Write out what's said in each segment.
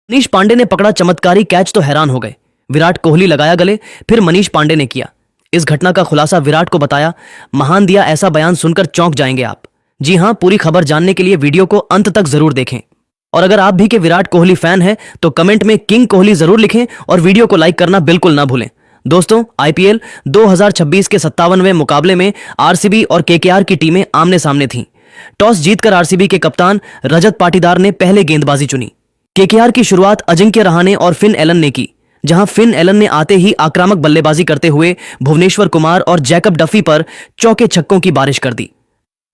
मनीष पांडे ने पकड़ा चमत्कारी कैच तो हैरान हो गए। विराट कोहली लगाया गले, फिर मनीष पांडे ने किया। इस घटना का खुलासा विराट को बताया। महान दिया ऐसा बयान सुनकर चौंक जाएंगे आप। जी हां, पूरी खबर जानने के लिए वीडियो को अंत तक जरूर देखें। और अगर आप भी के विराट कोहली फैन हैं तो कमेंट में किंग कोहली जरूर लिखें और वीडियो को लाइक करना बिल्कुल ना भूलें। दोस्तों, आईपीएल 2026 के 57वें मुकाबले में आरसीबी और केकेआर की टीमें आमने सामने थीं। टॉस जीतकर आरसीबी के कप्तान रजत पाटीदार ने पहले गेंदबाजी चुनी। केकेआर की शुरुआत अजिंक्य रहाणे और फिन एलन ने की, जहां फिन एलन ने आते ही आक्रामक बल्लेबाजी करते हुए भुवनेश्वर कुमार और जैकब डफी पर चौके छक्कों की बारिश कर दी।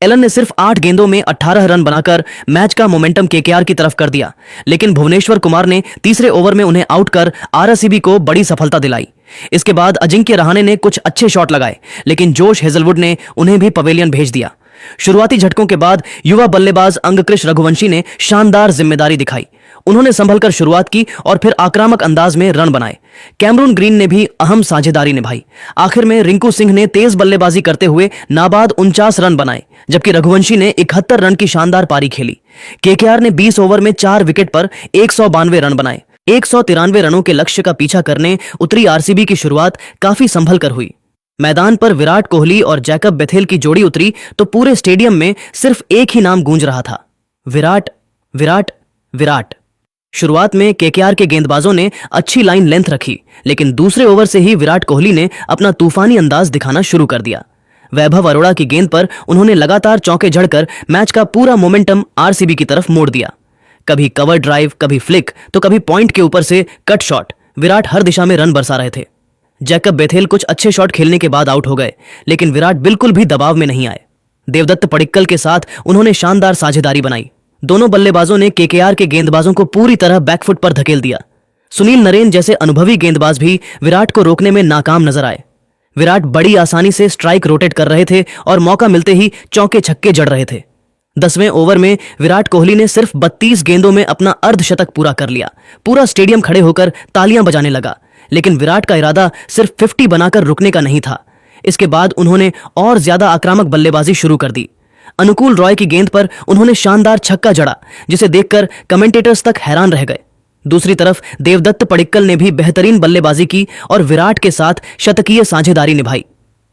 एलन ने सिर्फ 8 गेंदों में 18 रन बनाकर मैच का मोमेंटम केकेआर की तरफ कर दिया, लेकिन भुवनेश्वर कुमार ने तीसरे ओवर में उन्हें आउट कर आरसीबी को बड़ी सफलता दिलाई। इसके बाद अजिंक्य रहाणे ने कुछ अच्छे शॉट लगाए, लेकिन जोश हेजलवुड ने उन्हें भी पवेलियन भेज दिया। शुरुआती झटकों के बाद युवा बल्लेबाज अंगकृष रघुवंशी ने शानदार जिम्मेदारी दिखाई। उन्होंने संभलकर शुरुआत की और फिर आक्रामक अंदाज में रन बनाए। कैमरून ग्रीन ने भी अहम साझेदारी निभाई। आखिर में रिंकू सिंह ने तेज बल्लेबाजी करते हुए नाबाद 49 रन बनाए, जबकि रघुवंशी ने 71 रन की शानदार पारी खेली। केकेआर ने 20 ओवर में 4 विकेट पर 192 रन बनाए। 193 रनों के लक्ष्य का पीछा करने उतरी आरसीबी की शुरुआत काफी संभल कर हुई। मैदान पर विराट कोहली और जैकब बेथेल की जोड़ी उतरी तो पूरे स्टेडियम में सिर्फ एक ही नाम गूंज रहा था, विराट विराट विराट। शुरुआत में केकेआर के गेंदबाजों ने अच्छी लाइन लेंथ रखी, लेकिन दूसरे ओवर से ही विराट कोहली ने अपना तूफानी अंदाज दिखाना शुरू कर दिया। वैभव अरोड़ा की गेंद पर उन्होंने लगातार चौके जड़कर मैच का पूरा मोमेंटम आरसीबी की तरफ मोड़ दिया। कभी कवर ड्राइव, कभी फ्लिक, तो कभी पॉइंट के ऊपर से कट शॉट। विराट हर दिशा में रन बरसा रहे थे। जैकब बेथेल कुछ अच्छे शॉट खेलने के बाद आउट हो गए, लेकिन विराट बिल्कुल भी दबाव में नहीं आए। देवदत्त पडिक्कल के साथ उन्होंने शानदार साझेदारी बनाई। दोनों बल्लेबाजों ने केकेआर के गेंदबाजों को पूरी तरह बैकफुट पर धकेल दिया। सुनील नरेन जैसे अनुभवी गेंदबाज भी विराट को रोकने में नाकाम नजर आए। विराट बड़ी आसानी से स्ट्राइक रोटेट कर रहे थे और मौका मिलते ही चौके छक्के जड़ रहे थे। 10वें ओवर में विराट कोहली ने सिर्फ 32 गेंदों में अपना अर्धशतक पूरा कर लिया। पूरा स्टेडियम खड़े होकर तालियां बजाने लगा, लेकिन विराट का इरादा सिर्फ 50 बनाकर रुकने का नहीं था। इसके बाद उन्होंने और ज्यादा आक्रामक बल्लेबाजी शुरू कर दी। अनुकूल रॉय की गेंद पर उन्होंने शानदार छक्का जड़ा, जिसे देखकर कमेंटेटर्स तक हैरान रह गए। दूसरी तरफ देवदत्त पडिक्कल ने भी बेहतरीन बल्लेबाजी की और विराट के साथ शतकीय साझेदारी निभाई।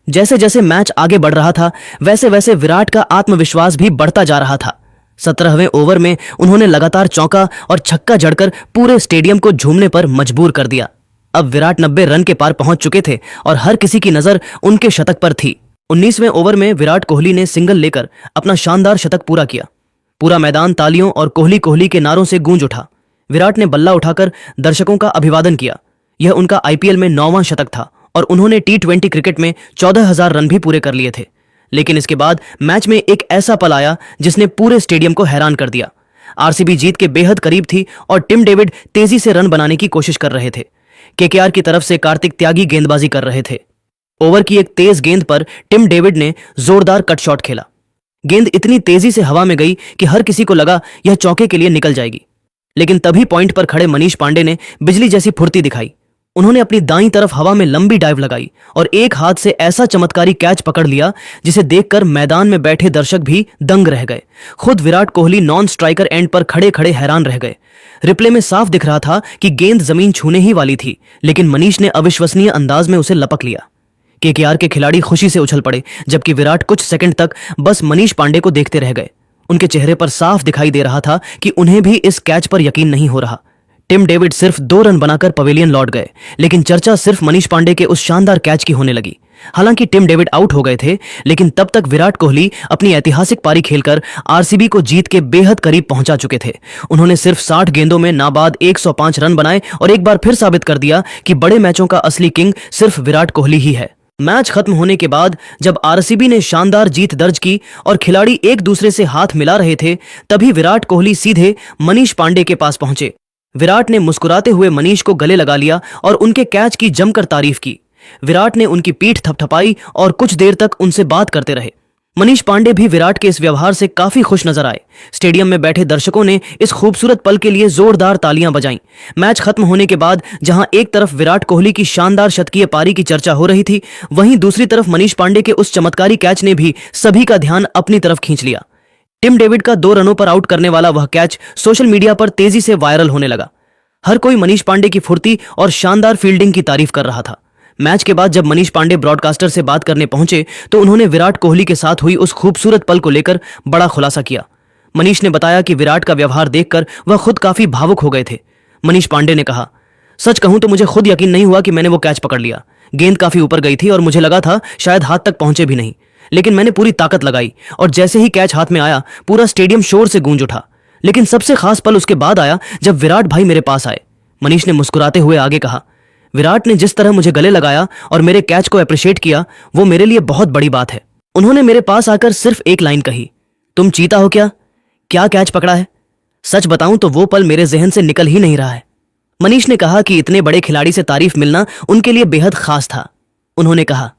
जैसे जैसे मैच आगे बढ़ रहा था, वैसे वैसे विराट का आत्मविश्वास भी बढ़ता जा रहा था। 17वें ओवर में उन्होंने लगातार चौका और छक्का जड़कर पूरे स्टेडियम को झूमने पर मजबूर कर दिया। अब विराट 90 रन के पार पहुंच चुके थे और हर किसी की नजर उनके शतक पर थी। 19वें ओवर में विराट कोहली ने सिंगल लेकर अपना शानदार शतक पूरा किया। पूरा मैदान तालियों और कोहली कोहली के नारों से गूंज उठा। विराट ने बल्ला उठाकर दर्शकों का अभिवादन किया। यह उनका आईपीएल में 9वां शतक था और उन्होंने T20 क्रिकेट में 14,000 रन भी पूरे कर लिए थे। लेकिन इसके बाद मैच में एक ऐसा पल आया जिसने पूरे स्टेडियम को हैरान कर दिया। आरसीबी जीत के बेहद करीब थी और टिम डेविड तेजी से रन बनाने की कोशिश कर रहे थे। केकेआर की तरफ से कार्तिक त्यागी गेंदबाजी कर रहे थे। ओवर की एक तेज गेंद पर टिम डेविड ने जोरदार कट शॉट खेला। गेंद इतनी तेजी से हवा में गई कि हर किसी को लगा यह चौके के लिए निकल जाएगी, लेकिन तभी पॉइंट पर खड़े मनीष पांडे ने बिजली जैसी फुर्ती दिखाई। उन्होंने अपनी दाईं तरफ हवा में लंबी डाइव लगाई और एक हाथ से ऐसा चमत्कारी कैच पकड़ लिया जिसे देखकर मैदान में बैठे दर्शक भी दंग रह गए। खुद Virat Kohli non striker end पर खड़े खड़े हैरान रह गए। रिप्ले में साफ दिख रहा था कि गेंद जमीन छूने ही वाली थी, लेकिन मनीष ने अविश्वसनीय अंदाज में उसे लपक लिया। केकेआर के खिलाड़ी खुशी से उछल पड़े, जबकि विराट कुछ सेकंड तक बस मनीष पांडे को देखते रह गए। उनके चेहरे पर साफ दिखाई दे रहा था कि उन्हें भी इस कैच पर यकीन नहीं हो रहा। टिम डेविड सिर्फ 2 रन बनाकर पवेलियन लौट गए, लेकिन चर्चा सिर्फ मनीष पांडे के उस शानदार कैच की होने लगी। हालांकि टिम डेविड आउट हो गए थे, लेकिन तब तक विराट कोहली अपनी ऐतिहासिक पारी खेलकर आरसीबी को जीत के बेहद करीब पहुंचा चुके थे। उन्होंने सिर्फ 60 गेंदों में नाबाद 105 रन बनाए और एक बार फिर साबित कर दिया कि बड़े मैचों का असली किंग सिर्फ विराट कोहली ही है। मैच खत्म होने के बाद जब आरसीबी ने शानदार जीत दर्ज की और खिलाड़ी एक दूसरे से हाथ मिला रहे थे, तभी विराट कोहली सीधे मनीष पांडे के पास पहुंचे। विराट ने मुस्कुराते हुए मनीष को गले लगा लिया और उनके कैच की जमकर तारीफ की। विराट ने उनकी पीठ थपथपाई और कुछ देर तक उनसे बात करते रहे। मनीष पांडे भी विराट के इस व्यवहार से काफी खुश नजर आए। स्टेडियम में बैठे दर्शकों ने इस खूबसूरत पल के लिए जोरदार तालियां बजाईं। मैच खत्म होने के बाद जहां एक तरफ विराट कोहली की शानदार शतकीय पारी की चर्चा हो रही थी, वहीं दूसरी तरफ मनीष पांडे के उस चमत्कारी कैच ने भी सभी का ध्यान अपनी तरफ खींच लिया। टिम डेविड का 2 रनों पर आउट करने वाला वह कैच सोशल मीडिया पर तेजी से वायरल होने लगा। हर कोई मनीष पांडे की फुर्ती और शानदार फील्डिंग की तारीफ कर रहा था। मैच के बाद जब मनीष पांडे ब्रॉडकास्टर से बात करने पहुंचे तो उन्होंने विराट कोहली के साथ हुई उस खूबसूरत पल को लेकर बड़ा खुलासा किया। मनीष ने बताया कि विराट का व्यवहार देखकर वह खुद काफी भावुक हो गए थे। मनीष पांडे ने कहा, सच कहूं तो मुझे खुद यकीन नहीं हुआ कि मैंने वो कैच पकड़ लिया। गेंद काफी ऊपर गई थी और मुझे लगा था शायद हाथ तक पहुंचे भी नहीं, लेकिन मैंने पूरी ताकत लगाई और जैसे ही कैच हाथ में आया पूरा स्टेडियम शोर से गूंज उठा। लेकिन सबसे खास पल उसके बाद आया जब विराट भाई मेरे पास आए। मनीष ने मुस्कुराते हुए आगे कहा, विराट ने जिस तरह मुझे गले लगाया और मेरे कैच को अप्रिशिएट किया वो मेरे लिए बहुत बड़ी बात है। उन्होंने मेरे पास आकर सिर्फ एक लाइन कही, तुम चीता हो क्या कैच पकड़ा है? सच बताऊं तो वो पल मेरे जहन से निकल ही नहीं रहा है। मनीष ने कहा कि इतने बड़े खिलाड़ी से तारीफ मिलना उनके लिए बेहद खास था। उन्होंने कहा,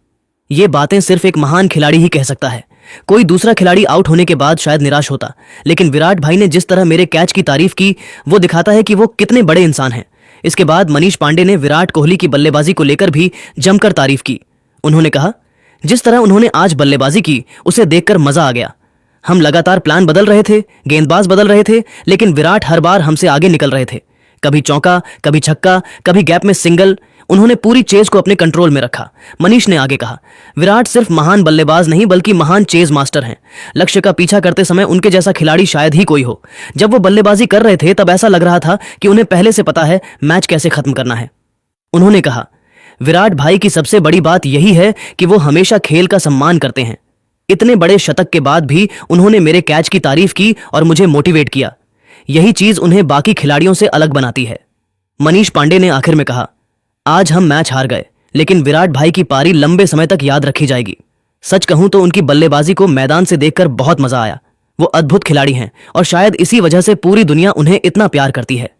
ये बातें सिर्फ एक महान खिलाड़ी ही कह सकता है। कोई दूसरा खिलाड़ी आउट होने के बाद शायद निराश होता, लेकिन विराट भाई ने जिस तरह मेरे कैच की तारीफ की वो दिखाता है कि वो कितने बड़े इंसान हैं। इसके बाद मनीष पांडे ने विराट कोहली की बल्लेबाजी को लेकर भी जमकर तारीफ की। उन्होंने कहा, जिस तरह उन्होंने आज बल्लेबाजी की उसे देखकर मजा आ गया। हम लगातार प्लान बदल रहे थे, गेंदबाज बदल रहे थे, लेकिन विराट हर बार हमसे आगे निकल रहे थे। कभी चौका, कभी छक्का, कभी गैप में सिंगल। उन्होंने पूरी चेज को अपने कंट्रोल में रखा। मनीष ने आगे कहा, विराट सिर्फ महान बल्लेबाज नहीं बल्कि महान चेज मास्टर हैं। लक्ष्य का पीछा करते समय उनके जैसा खिलाड़ी शायद ही कोई हो। जब वो बल्लेबाजी कर रहे थे तब ऐसा लग रहा था कि उन्हें पहले से पता है मैच कैसे खत्म करना है। उन्होंने कहा, विराट भाई की सबसे बड़ी बात यही है कि वो हमेशा खेल का सम्मान करते हैं। इतने बड़े शतक के बाद भी उन्होंने मेरे कैच की तारीफ की और मुझे मोटिवेट किया। यही चीज उन्हें बाकी खिलाड़ियों से अलग बनाती है। मनीष पांडे ने आखिर में कहा, आज हम मैच हार गए, लेकिन विराट भाई की पारी लंबे समय तक याद रखी जाएगी। सच कहूं तो उनकी बल्लेबाजी को मैदान से देखकर बहुत मजा आया। वो अद्भुत खिलाड़ी हैं और शायद इसी वजह से पूरी दुनिया उन्हें इतना प्यार करती है।